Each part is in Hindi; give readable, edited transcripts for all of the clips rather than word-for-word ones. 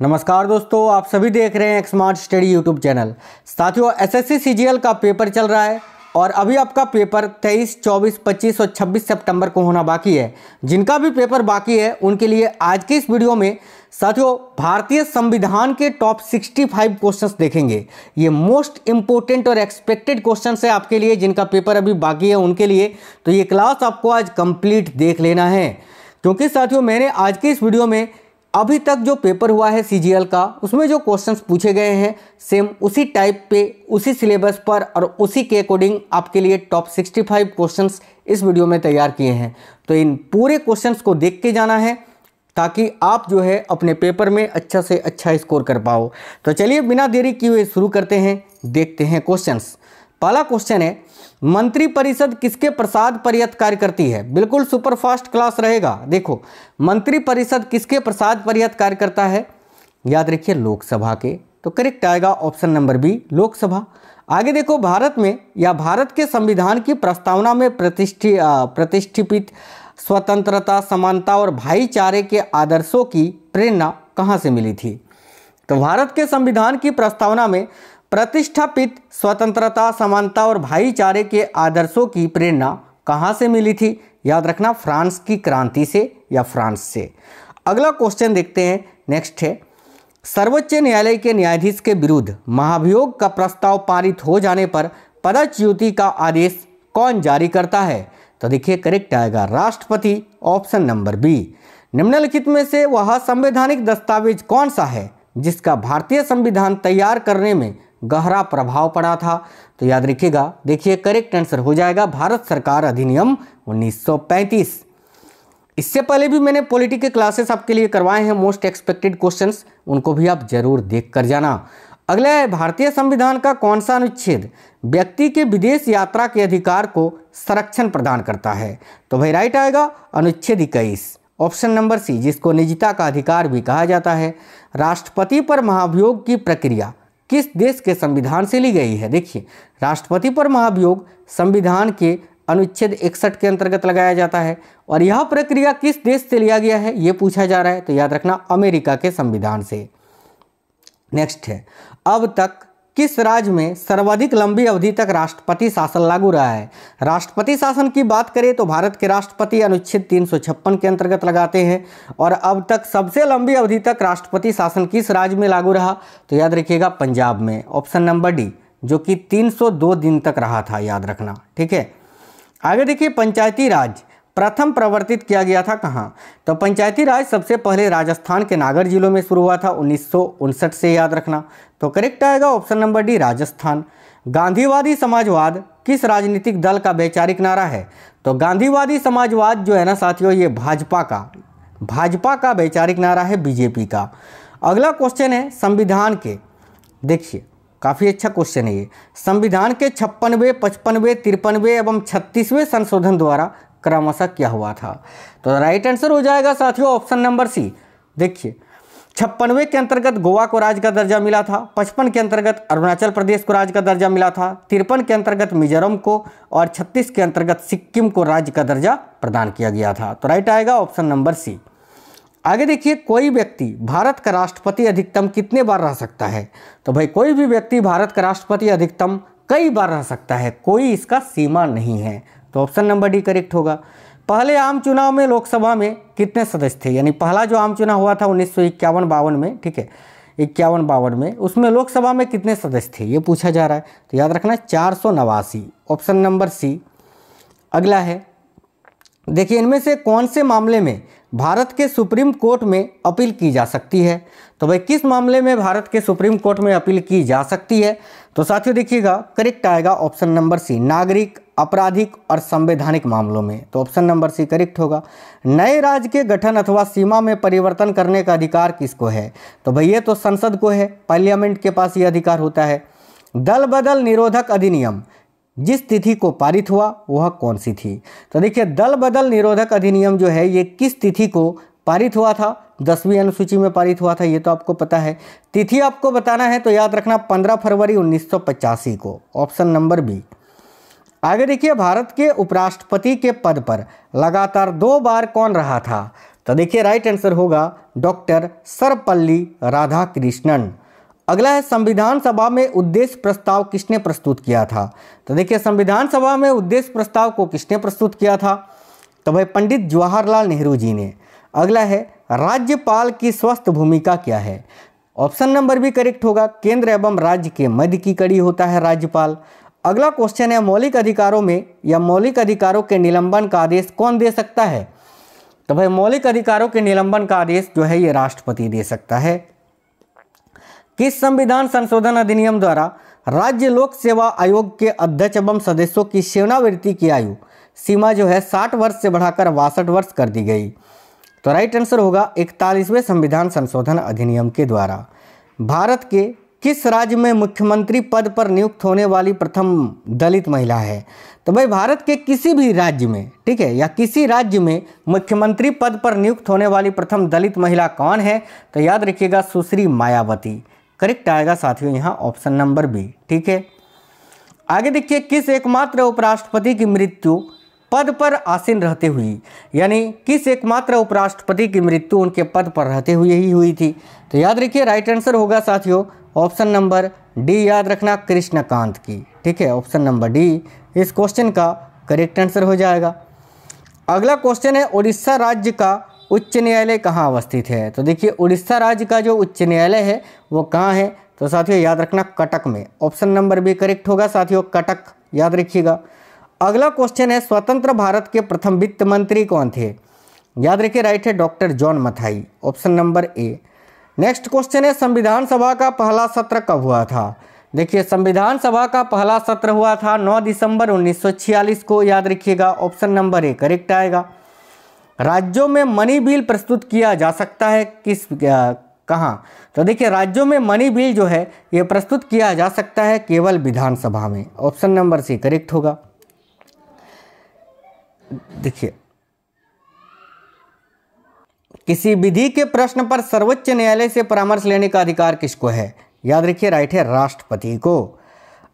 नमस्कार दोस्तों, आप सभी देख रहे हैं एक स्मार्ट स्टडी यूट्यूब चैनल। साथियों, एसएससी सीजीएल का पेपर चल रहा है और अभी आपका पेपर 23, 24, 25 और 26 सितंबर को होना बाकी है। जिनका भी पेपर बाकी है उनके लिए आज के इस वीडियो में साथियों भारतीय संविधान के टॉप 65 क्वेश्चंस देखेंगे। ये मोस्ट इंपोर्टेंट और एक्सपेक्टेड क्वेश्चंस है आपके लिए, जिनका पेपर अभी बाकी है उनके लिए। तो ये क्लास आपको आज कंप्लीट देख लेना है, क्योंकि साथियों मैंने आज के इस वीडियो में अभी तक जो पेपर हुआ है सीजीएल का, उसमें जो क्वेश्चंस पूछे गए हैं सेम उसी टाइप पे, उसी सिलेबस पर और उसी के अकॉर्डिंग आपके लिए टॉप 65 क्वेश्चंस इस वीडियो में तैयार किए हैं। तो इन पूरे क्वेश्चंस को देख के जाना है ताकि आप जो है अपने पेपर में अच्छा से अच्छा स्कोर कर पाओ। तो चलिए बिना देरी किए हुए शुरू करते हैं, देखते हैं क्वेश्चंस। पहला क्वेश्चन है, मंत्रिपरिषद किसके प्रसाद पर्यत कार्य करती है? बिल्कुल सुपरफास्ट क्लास रहेगा। देखो, मंत्रिपरिषद किसके प्रसाद पर्यत कार्य करता है? याद रखिए लोकसभा के। तो करेक्ट आएगा ऑप्शन नंबर बी, लोकसभा। आगे देखो, भारत में या भारत के संविधान की प्रस्तावना में प्रतिष्ठित स्वतंत्रता, समानता और भाईचारे के आदर्शों की प्रेरणा कहाँ से मिली थी? तो भारत के संविधान की प्रस्तावना में प्रतिष्ठापित स्वतंत्रता, समानता और भाईचारे के आदर्शों की प्रेरणा कहाँ से मिली थी? याद रखना फ्रांस की क्रांति से या फ्रांस से। अगला क्वेश्चन देखते हैं, नेक्स्ट है, सर्वोच्च न्यायालय के न्यायाधीश के विरुद्ध महाभियोग का प्रस्ताव पारित हो जाने पर पदच्युति का आदेश कौन जारी करता है? तो देखिए करेक्ट आएगा राष्ट्रपति, ऑप्शन नंबर बी। निम्नलिखित में से वह संवैधानिक दस्तावेज कौन सा है जिसका भारतीय संविधान तैयार करने में गहरा प्रभाव पड़ा था? तो याद रखिएगा, देखिए करेक्ट आंसर हो जाएगा भारत सरकार अधिनियम 1935। इससे पहले भी मैंने पॉलिटी के क्लासेस आपके लिए करवाए हैं, मोस्ट एक्सपेक्टेड क्वेश्चंस, उनको भी आप जरूर देख कर जाना। अगला है, भारतीय संविधान का कौन सा अनुच्छेद व्यक्ति के विदेश यात्रा के अधिकार को संरक्षण प्रदान करता है? तो भाई राइट आएगा अनुच्छेद 21, ऑप्शन नंबर सी, जिसको निजता का अधिकार भी कहा जाता है। राष्ट्रपति पर महाभियोग की प्रक्रिया किस देश के संविधान से ली गई है? देखिए, राष्ट्रपति पर महाभियोग संविधान के अनुच्छेद 61 के अंतर्गत लगाया जाता है और यह प्रक्रिया किस देश से लिया गया है ये पूछा जा रहा है। तो याद रखना अमेरिका के संविधान से। नेक्स्ट है, अब तक किस राज्य में सर्वाधिक लंबी अवधि तक राष्ट्रपति शासन लागू रहा है? राष्ट्रपति शासन की बात करें तो भारत के राष्ट्रपति अनुच्छेद 356 के अंतर्गत लगाते हैं और अब तक सबसे लंबी अवधि तक राष्ट्रपति शासन किस राज्य में लागू रहा? तो याद रखिएगा पंजाब में, ऑप्शन नंबर डी, जो कि 302 दिन तक रहा था, याद रखना। ठीक है, आगे देखिए, पंचायती राज प्रथम प्रवर्तित किया गया था कहाँ? तो पंचायती राज सबसे पहले राजस्थान के नागर जिलों में शुरू हुआ था 1959 से, याद रखना। तो करेक्ट आएगा ऑप्शन नंबर डी, राजस्थान। गांधीवादी समाजवाद किस राजनीतिक दल का वैचारिक नारा है? तो गांधीवादी समाजवाद जो है ना साथियों, ये भाजपा का वैचारिक नारा है, बीजेपी का। अगला क्वेश्चन है संविधान के, देखिए काफ़ी अच्छा क्वेश्चन है ये, संविधान के 56वें, 55वें, 53वें एवं 36वें संशोधन द्वारा क्रमशः क्या हुआ था? तो राइट आंसर हो जाएगा साथियों ऑप्शन नंबर सी। देखिए, 56वें के अंतर्गत गोवा को राज्य का दर्जा मिला था, 55 के अंतर्गत अरुणाचल प्रदेश को राज्य का दर्जा मिला था, 53 के अंतर्गत मिजोरम को और 36 के अंतर्गत सिक्किम को राज्य का दर्जा प्रदान किया गया था। तो राइट आएगा ऑप्शन नंबर सी। आगे देखिए, कोई व्यक्ति भारत का राष्ट्रपति अधिकतम कितने बार रह सकता है? तो भाई कोई भी व्यक्ति भारत का राष्ट्रपति अधिकतम कई बार रह सकता है, कोई इसका सीमा नहीं है। तो ऑप्शन नंबर डी करेक्ट होगा। पहले आम चुनाव में लोकसभा में कितने सदस्य थे? यानी पहला जो आम चुनाव हुआ था 1951-52 में, ठीक है, 51-52 में, उसमें लोकसभा में कितने सदस्य थे ये पूछा जा रहा है। तो याद रखना 489, ऑप्शन नंबर सी। अगला है, देखिए इनमें से कौन से मामले में भारत के सुप्रीम कोर्ट में अपील की जा सकती है? तो भाई किस मामले में भारत के सुप्रीम कोर्ट में अपील की जा सकती है? तो साथियों देखिएगा करेक्ट आएगा ऑप्शन नंबर सी, नागरिक, आपराधिक और संवैधानिक मामलों में। तो ऑप्शन नंबर सी करेक्ट होगा। नए राज्य के गठन अथवा सीमा में परिवर्तन करने का अधिकार किसको है? तो भाई ये तो संसद को है, पार्लियामेंट के पास ये अधिकार होता है। दल बदल निरोधक अधिनियम जिस तिथि को पारित हुआ वह कौन सी थी? तो देखिए, दल बदल निरोधक अधिनियम जो है ये किस तिथि को पारित हुआ था? 10वीं अनुसूची में पारित हुआ था, ये तो आपको पता है। तिथि आपको बताना है तो याद रखना 15 फरवरी 1985 को, ऑप्शन नंबर बी। आगे देखिए, भारत के उपराष्ट्रपति के पद पर लगातार 2 बार कौन रहा था? तो देखिए राइट आंसर होगा डॉक्टर सर्वपल्ली राधाकृष्णन। अगला है संविधान सभा में उद्देश्य प्रस्ताव किसने प्रस्तुत किया था? तो देखिए संविधान सभा में उद्देश्य प्रस्ताव को किसने प्रस्तुत किया था? तो भाई पंडित जवाहरलाल नेहरू जी ने। अगला है राज्यपाल की स्वस्थ भूमिका क्या है? ऑप्शन नंबर भी करेक्ट होगा, केंद्र एवं राज्य के मध्य की कड़ी होता है राज्यपाल। अगला क्वेश्चन है मौलिक अधिकारों में या मौलिक अधिकारों के निलंबन का आदेश कौन दे सकता है? तो भाई मौलिक अधिकारों के निलंबन का आदेश जो है ये राष्ट्रपति दे सकता है। किस संविधान संशोधन अधिनियम द्वारा राज्य लोक सेवा आयोग के अध्यक्ष एवं सदस्यों की सेवानिवृत्ति की आयु सीमा जो है 60 वर्ष से बढ़ाकर 62 वर्ष कर दी गई? तो राइट आंसर होगा 41वें संविधान संशोधन अधिनियम के द्वारा। भारत के किस राज्य में मुख्यमंत्री पद पर नियुक्त होने वाली प्रथम दलित महिला है? तो भाई भारत के किसी भी राज्य में, ठीक है, या किसी राज्य में मुख्यमंत्री पद पर नियुक्त होने वाली प्रथम दलित महिला कौन है? तो याद रखिएगा सुश्री मायावती। करेक्ट आएगा साथियों यहाँ ऑप्शन नंबर बी। ठीक है, आगे देखिए किस एकमात्र उपराष्ट्रपति की मृत्यु पद पर आसीन रहते हुई, यानी किस एकमात्र उपराष्ट्रपति की मृत्यु उनके पद पर रहते हुए ही हुई थी? तो याद रखिए राइट आंसर होगा साथियों ऑप्शन नंबर डी, याद रखना कृष्णकांत की। ठीक है, ऑप्शन नंबर डी इस क्वेश्चन का करेक्ट आंसर हो जाएगा। अगला क्वेश्चन है उड़ीसा राज्य का उच्च न्यायालय कहाँ अवस्थित है? तो देखिए उड़ीसा राज्य का जो उच्च न्यायालय है वो कहाँ है? तो साथियों याद रखना कटक में। ऑप्शन नंबर बी करेक्ट होगा साथियों, कटक, याद रखिएगा। अगला क्वेश्चन है स्वतंत्र भारत के प्रथम वित्त मंत्री कौन थे? याद रखिए राइट है doctor John Mathai. Option number A. Next question है संविधान सभा का पहला सत्र कब हुआ था? देखिए संविधान सभा का पहला सत्र हुआ था 9 दिसंबर 1946 को, याद रखिएगा ऑप्शन नंबर ए करेक्ट आएगा। राज्यों में मनी बिल प्रस्तुत किया जा सकता है किस कहाँ? तो देखिए राज्यों में मनी बिल जो है ये प्रस्तुत किया जा सकता है केवल विधानसभा में। ऑप्शन नंबर सी करेक्ट होगा। देखिए किसी विधि के प्रश्न पर सर्वोच्च न्यायालय से परामर्श लेने का अधिकार किसको है? याद रखिए राइट है राष्ट्रपति को।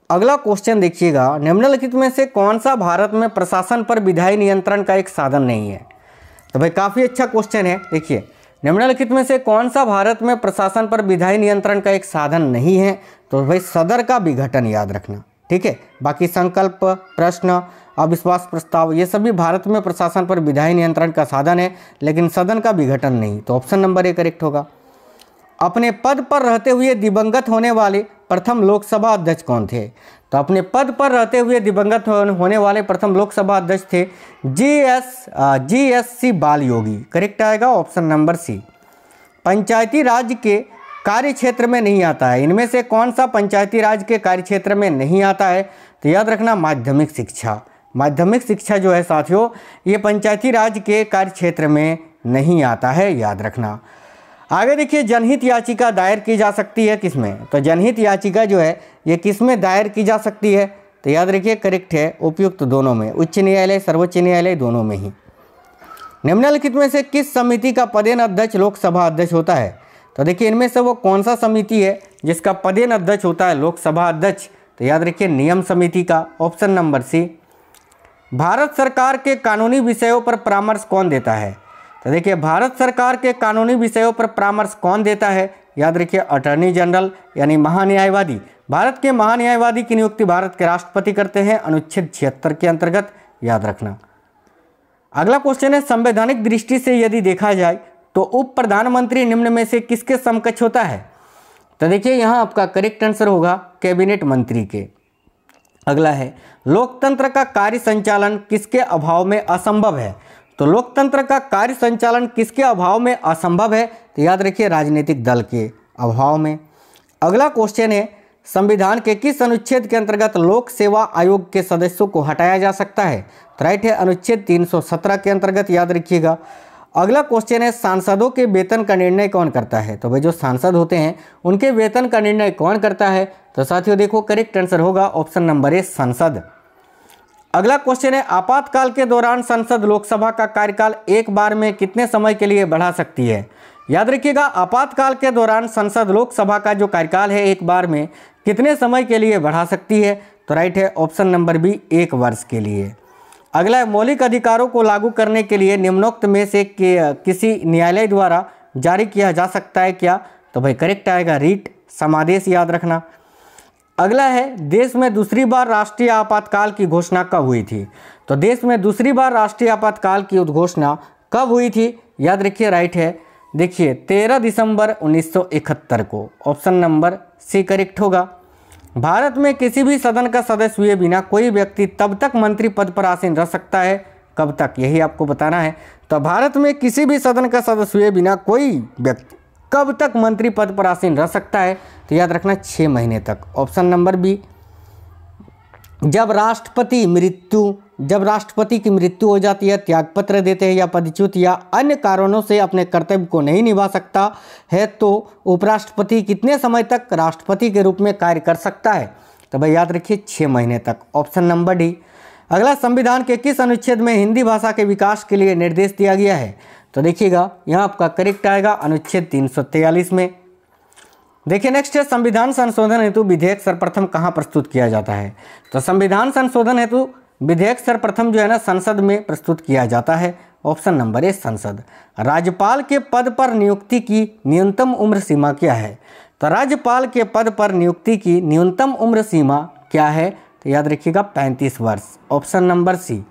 अगला क्वेश्चन देखिएगा निम्नलिखित में से कौन सा भारत में प्रशासन पर विधायी नियंत्रण का एक साधन नहीं है? तो भाई काफ़ी अच्छा क्वेश्चन है। देखिए निम्नलिखित में से कौन सा भारत में प्रशासन पर विधायी नियंत्रण का एक साधन नहीं है? तो भाई सदर का विघटन, याद रखना। ठीक है, बाकी संकल्प, प्रश्न, अविश्वास प्रस्ताव ये सभी भारत में प्रशासन पर विधायी नियंत्रण का साधन है, लेकिन सदन का विघटन नहीं। तो ऑप्शन नंबर ए करेक्ट होगा। अपने पद पर रहते हुए दिवंगत होने वाले प्रथम लोकसभा अध्यक्ष कौन थे? तो अपने पद पर रहते हुए दिवंगत होने वाले प्रथम लोकसभा अध्यक्ष थे GSC बाल योगी। करेक्ट आएगा ऑप्शन नंबर सी। पंचायती राज के कार्य क्षेत्र में नहीं आता है, इनमें से कौन सा पंचायती राज के कार्य क्षेत्र में नहीं आता है? तो याद रखना माध्यमिक शिक्षा। माध्यमिक शिक्षा जो है साथियों ये पंचायती राज के कार्य क्षेत्र में नहीं आता है, याद रखना। आगे देखिए जनहित याचिका दायर की जा सकती है किसमें? तो जनहित याचिका जो है ये किसमें दायर की जा सकती है? तो याद रखिए करेक्ट है उपयुक्त दोनों में, उच्च न्यायालय सर्वोच्च न्यायालय दोनों में ही। निम्नलिखित में से किस समिति का पदेन अध्यक्ष लोकसभा अध्यक्ष होता है? तो देखिए इनमें से वो कौन सा समिति है जिसका पदेन अध्यक्ष होता है लोकसभा अध्यक्ष? तो याद रखिए नियम समिति का। ऑप्शन नंबर सी। भारत सरकार के कानूनी विषयों पर परामर्श कौन देता है? तो देखिए भारत सरकार के कानूनी विषयों पर परामर्श कौन देता है? याद रखिए अटॉर्नी जनरल यानी महान्यायवादी। भारत के महान्यायवादी की नियुक्ति भारत के राष्ट्रपति करते हैं अनुच्छेद 76 के अंतर्गत, याद रखना। अगला क्वेश्चन है संवैधानिक दृष्टि से यदि देखा जाए तो उप प्रधानमंत्री निम्न में से किसके समकक्ष होता है? तो देखिए यहाँ आपका करेक्ट आंसर होगा कैबिनेट मंत्री के। अगला है लोकतंत्र का कार्य संचालन किसके अभाव में असंभव है? तो लोकतंत्र का कार्य संचालन किसके अभाव में असंभव है? तो याद रखिए राजनीतिक दल के अभाव में। अगला क्वेश्चन है संविधान के किस अनुच्छेद के अंतर्गत लोक सेवा आयोग के सदस्यों को हटाया जा सकता है? तो राइट है अनुच्छेद 317 के अंतर्गत, याद रखिएगा। अगला क्वेश्चन है सांसदों के वेतन का निर्णय कौन करता है? तो भाई जो सांसद होते हैं उनके वेतन का निर्णय कौन करता है? तो साथियों देखो करेक्ट आंसर होगा ऑप्शन नंबर ए संसद। अगला क्वेश्चन है आपातकाल के दौरान संसद लोकसभा का कार्यकाल एक बार में कितने समय के लिए बढ़ा सकती है? याद रखिएगा आपातकाल के दौरान संसद लोकसभा का जो कार्यकाल है एक बार में कितने समय के लिए बढ़ा सकती है? तो राइट है ऑप्शन नंबर बी 1 वर्ष के लिए। अगला है, मौलिक अधिकारों को लागू करने के लिए निम्नोक्त में से किसी न्यायालय द्वारा जारी किया जा सकता है क्या? तो भाई करेक्ट आएगा रीट समादेश, याद रखना। अगला है, देश में दूसरी बार राष्ट्रीय आपातकाल की घोषणा कब हुई थी? तो देश में दूसरी बार राष्ट्रीय आपातकाल की उद्घोषणा कब हुई थी? याद रखिए, राइट है, देखिए 13 दिसंबर 1971 को। ऑप्शन नंबर सी करेक्ट होगा। भारत में किसी भी सदन का सदस्य हुए बिना कोई व्यक्ति तब तक मंत्री पद पर आसीन रह सकता है, कब तक, यही आपको बताना है। तो भारत में किसी भी सदन का सदस्य हुए बिना कोई व्यक्ति कब तक मंत्री पद पर आसीन रह सकता है? तो याद रखना 6 महीने तक। Option number B. जब राष्ट्रपति की मृत्यु हो जाती है, त्यागपत्र देते हैं या पदच्युत या अन्य कारणों से अपने कर्तव्य को नहीं निभा सकता है, तो उपराष्ट्रपति कितने समय तक राष्ट्रपति के रूप में कार्य कर सकता है? तो भाई याद रखिए 6 महीने तक। Option number D. अगला, संविधान के किस अनुच्छेद में हिंदी भाषा के विकास के लिए निर्देश दिया गया है? तो देखिएगा यहाँ आपका करेक्ट आएगा अनुच्छेद 343 में। देखिए नेक्स्ट है, संविधान संशोधन हेतु विधेयक सर्वप्रथम कहाँ प्रस्तुत किया जाता है? तो संविधान संशोधन हेतु विधेयक सर्वप्रथम जो है ना संसद में प्रस्तुत किया जाता है। ऑप्शन नंबर ए संसद। राज्यपाल के पद पर नियुक्ति की न्यूनतम उम्र सीमा क्या है? तो राज्यपाल के पद पर नियुक्ति की न्यूनतम उम्र सीमा क्या है? तो याद रखिएगा 35 वर्ष। Option number C.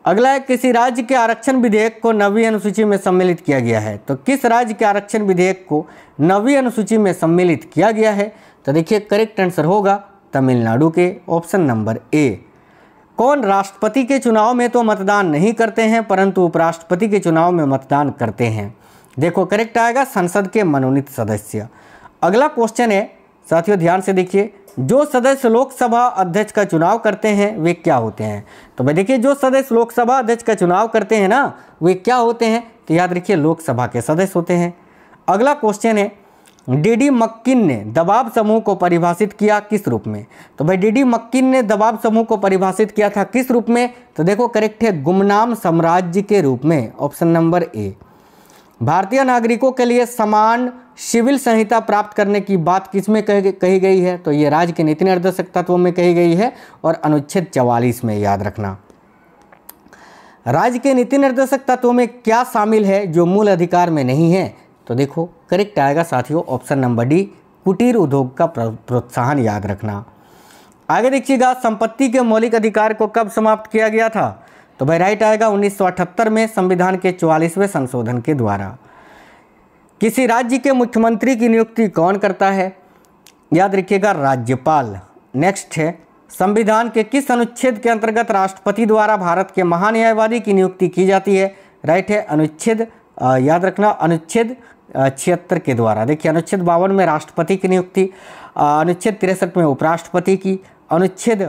अगला है, किसी राज्य के आरक्षण विधेयक को 9वीं अनुसूची में सम्मिलित किया गया है? तो किस राज्य के आरक्षण विधेयक को 9वीं अनुसूची में सम्मिलित किया गया है? तो देखिए करेक्ट आंसर होगा तमिलनाडु के। Option number A. कौन राष्ट्रपति के चुनाव में तो मतदान नहीं करते हैं परंतु उपराष्ट्रपति के चुनाव में मतदान करते हैं? देखो करेक्ट आएगा संसद के मनोनीत सदस्य। अगला क्वेश्चन है, साथियों ध्यान से देखिए, जो सदस्य लोकसभा अध्यक्ष का चुनाव करते हैं वे क्या होते हैं? तो भाई देखिए, जो सदस्य लोकसभा अध्यक्ष का चुनाव करते हैं ना वे क्या होते हैं? तो याद रखिए लोकसभा के सदस्य होते हैं। अगला क्वेश्चन है, डीडी मक्किन ने दबाव समूह को परिभाषित किया किस रूप में? तो भाई डीडी मक्किन ने दबाव समूह को परिभाषित किया था किस रूप में? तो देखो करेक्ट है गुमनाम साम्राज्य के रूप में। Option number A. भारतीय नागरिकों के लिए समान सिविल संहिता प्राप्त करने की बात किसमें कही गई है? तो ये राज्य के नीति निर्देशक तत्वों में कही गई है और अनुच्छेद 44 में, याद रखना। राज्य के नीति निर्देशक तत्वों में क्या शामिल है जो मूल अधिकार में नहीं है? तो देखो करेक्ट आएगा साथियों ऑप्शन नंबर डी, कुटीर उद्योग का प्रोत्साहन, याद रखना। आगे देखिएगा, संपत्ति के मौलिक अधिकार को कब समाप्त किया गया था? तो भाई राइट आएगा 1978 में संविधान के 44वें संशोधन के द्वारा। किसी राज्य के मुख्यमंत्री की नियुक्ति कौन करता है? याद रखिएगा राज्यपाल। नेक्स्ट है, संविधान के किस अनुच्छेद के अंतर्गत राष्ट्रपति द्वारा भारत के महान्यायवादी की नियुक्ति की जाती है? राइट है अनुच्छेद याद रखना अनुच्छेद 76 के द्वारा। देखिए अनुच्छेद 52 में राष्ट्रपति की नियुक्ति, अनुच्छेद 63 में उपराष्ट्रपति की, अनुच्छेद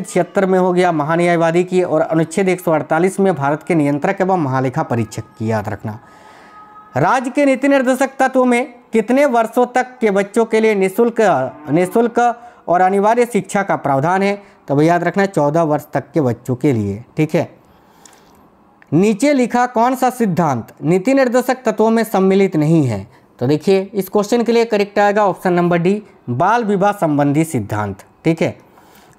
76 में हो गया महान्यायवादी की और अनुच्छेद 148 में भारत के नियंत्रक एवं महालेखा परीक्षक की, याद रखना। राज्य के नीति निर्देशक तत्व में कितने वर्षों तक के बच्चों के लिए निःशुल्क और अनिवार्य शिक्षा का प्रावधान है? तो भाई याद रखना 14 वर्ष तक के बच्चों के लिए, ठीक है। नीचे लिखा कौन सा सिद्धांत नीति निर्देशक तत्वों में सम्मिलित नहीं है? तो देखिए इस क्वेश्चन के लिए करेक्ट आएगा ऑप्शन नंबर डी, बाल विवाह संबंधी सिद्धांत, ठीक है।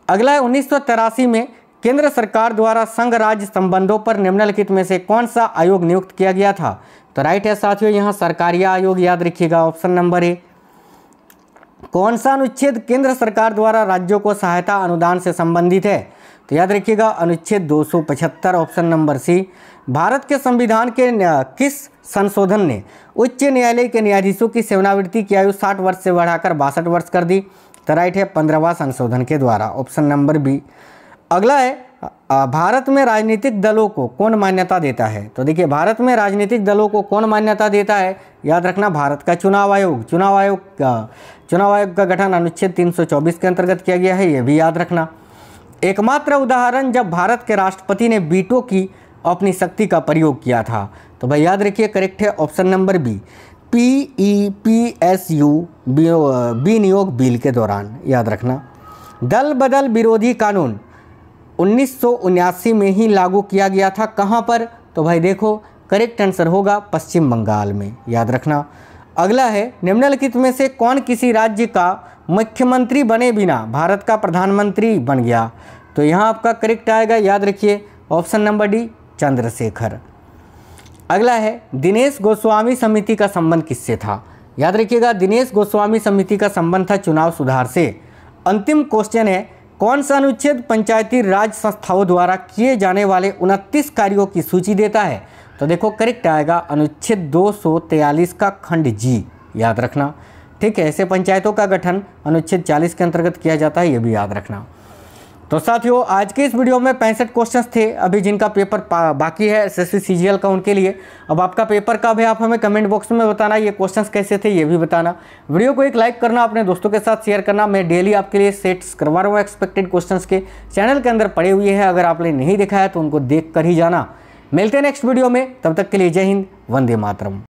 अगला है 1983 में केंद्र सरकार द्वारा संघ राज्य संबंधों पर निम्नलिखित में से कौन सा आयोग नियुक्त किया गया था? तो राइट है साथियों यहाँ सरकारिया आयोग, याद रखिएगा ऑप्शन नंबर ए। कौन सा अनुच्छेद केंद्र सरकार द्वारा राज्यों को सहायता अनुदान से संबंधित है? तो याद रखिएगा अनुच्छेद 275 ऑप्शन नंबर सी। भारत के संविधान के किस संशोधन ने उच्च न्यायालय के न्यायाधीशों की सेवानिवृत्ति की आयु 60 वर्ष से बढ़ाकर 62 वर्ष कर दी? तो राइट है 15वां संशोधन के द्वारा, ऑप्शन नंबर बी। अगला है भारत में राजनीतिक दलों को कौन मान्यता देता है? तो देखिए भारत में राजनीतिक दलों को कौन मान्यता देता है? याद रखना भारत का चुनाव आयोग। चुनाव आयोग का गठन अनुच्छेद 324 के अंतर्गत किया गया है, यह भी याद रखना। एकमात्र उदाहरण जब भारत के राष्ट्रपति ने वीटो की अपनी शक्ति का प्रयोग किया था? तो भाई याद रखिए करेक्ट है ऑप्शन नंबर बी, PEPSU विनियोग बिल के दौरान, याद रखना। दल बदल विरोधी कानून 1979 में ही लागू किया गया था, कहाँ पर? तो भाई देखो करेक्ट आंसर होगा पश्चिम बंगाल में, याद रखना। अगला है निम्नलिखित में से कौन किसी राज्य का मुख्यमंत्री बने बिना भारत का प्रधानमंत्री बन गया? तो यहाँ आपका करेक्ट आएगा, याद रखिए ऑप्शन नंबर डी चंद्रशेखर। अगला है दिनेश गोस्वामी समिति का संबंध किससे था? याद रखिएगा दिनेश गोस्वामी समिति का संबंध था चुनाव सुधार से। अंतिम क्वेश्चन है कौन सा अनुच्छेद पंचायती राज संस्थाओं द्वारा किए जाने वाले 29 कार्यों की सूची देता है? तो देखो करेक्ट आएगा अनुच्छेद 243 का खंड जी, याद रखना। ठीक है, ऐसे पंचायतों का गठन अनुच्छेद 40 के अंतर्गत किया जाता है, ये भी याद रखना। तो साथियों आज के इस वीडियो में 65 क्वेश्चंस थे, अभी जिनका पेपर बाकी है एसएससी सीजीएल का उनके लिए। अब आपका पेपर कब है आप हमें कमेंट बॉक्स में बताना, ये क्वेश्चंस कैसे थे ये भी बताना। वीडियो को एक लाइक करना, अपने दोस्तों के साथ शेयर करना। मैं डेली आपके लिए सेट्स करवा रहा हूँ एक्सपेक्टेड क्वेश्चंस के, चैनल के अंदर पड़े हुए हैं, अगर आपने नहीं देखा है तो उनको देख कर ही जाना। मिलते हैं नेक्स्ट वीडियो में, तब तक के लिए जय हिंद, वंदे मातरम।